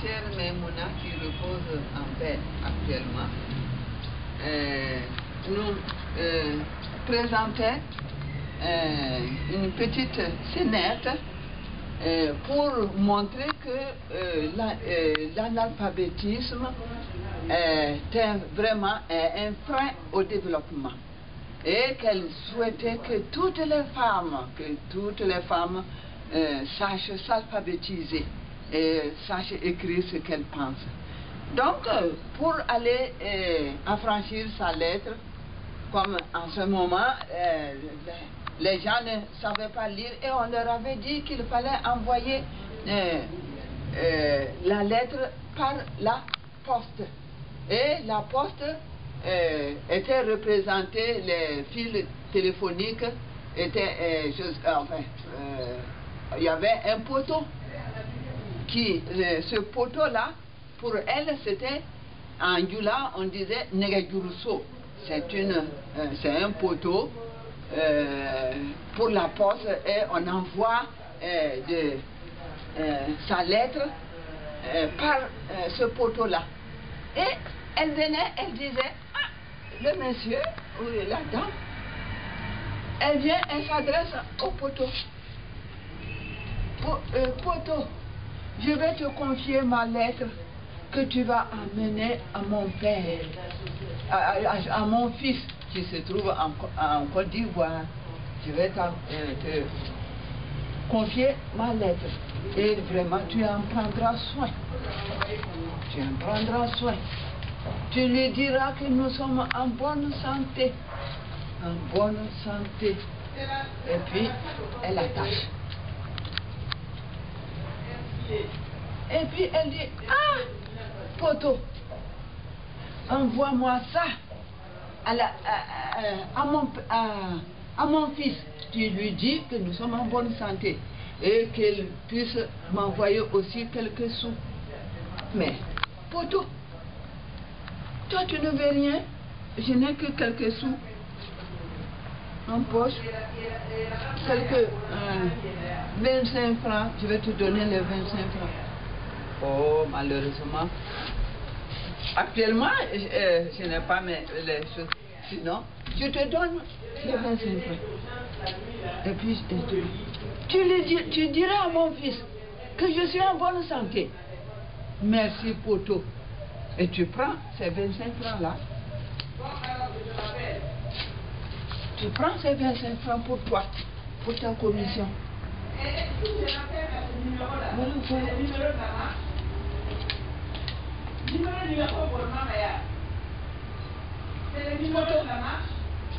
chère Maimouna qui repose en paix actuellement, nous présentait une petite scénette pour montrer que l'analphabétisme est vraiment un frein au développement et qu'elle souhaitait que toutes les femmes sachent s'alphabétiser et sachent écrire ce qu'elles pensent. Donc, pour aller affranchir sa lettre, comme en ce moment, les gens ne savaient pas lire et on leur avait dit qu'il fallait envoyer la lettre par la poste. Et la poste était représentée, les fils téléphoniques étaient, il y avait un poteau ce poteau-là, pour elle, c'était, en Djoula, on disait Negejuruso. C'est un poteau pour la poste et on envoie sa lettre par ce poteau-là. Et elle venait, elle disait, ah, le monsieur ou la dame, elle vient, elle s'adresse au poteau. Poteau, je vais te confier ma lettre que tu vas amener à mon père, à mon fils qui se trouve en Côte d'Ivoire. Je vais te confier ma lettre et vraiment tu en prendras soin. Tu en prendras soin. Tu lui diras que nous sommes en bonne santé. En bonne santé. Et puis, elle attache. Et puis elle dit, ah, poteau, envoie-moi ça à mon fils. Tu lui dis que nous sommes en bonne santé et qu'il puisse m'envoyer aussi quelques sous. Mais, poteau, toi tu ne veux rien, je n'ai que quelques sous en poche, quelques 25 francs, je vais te donner les 25 francs. Oh, malheureusement, actuellement, je n'ai pas les choses. Sinon, je te donne les 25 francs. Et puis, tu diras à mon fils que je suis en bonne santé. Merci, poteau. Et tu prends ces 25 francs-là. Tu prends ces 25 francs pour toi, pour ta commission.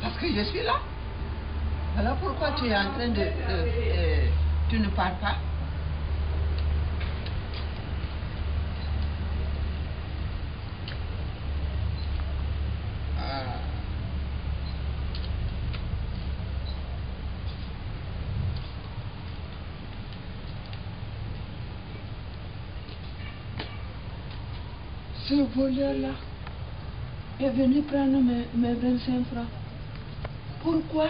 Parce que je suis là. Alors pourquoi tu es en train tu ne parles pas? Ce voleur-là est venu prendre mes 25 francs. Pourquoi?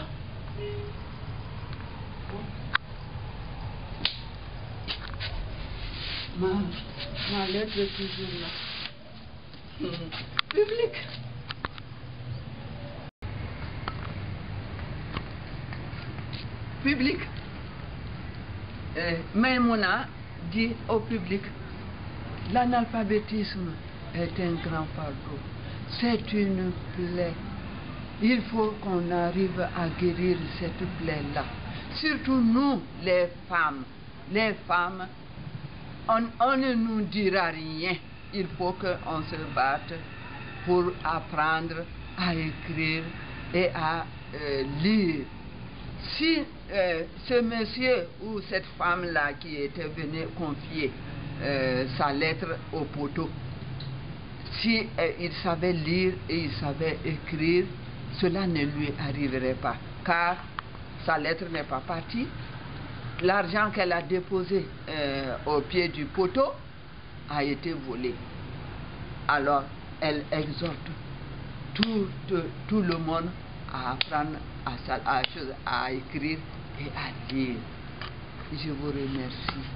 Ma lettre est toujours là. Public. Public. Maimouna dit au public, l'analphabétisme est un grand fardeau. C'est une plaie. Il faut qu'on arrive à guérir cette plaie-là. Surtout nous, les femmes. Les femmes, on ne nous dira rien. Il faut qu'on se batte pour apprendre à écrire et à lire. Si ce monsieur ou cette femme-là qui était venue confier sa lettre au poteau, si il savait lire et il savait écrire, cela ne lui arriverait pas, car sa lettre n'est pas partie. L'argent qu'elle a déposé au pied du poteau a été volé. Alors, elle exhorte tout le monde à apprendre à écrire et à lire. Je vous remercie.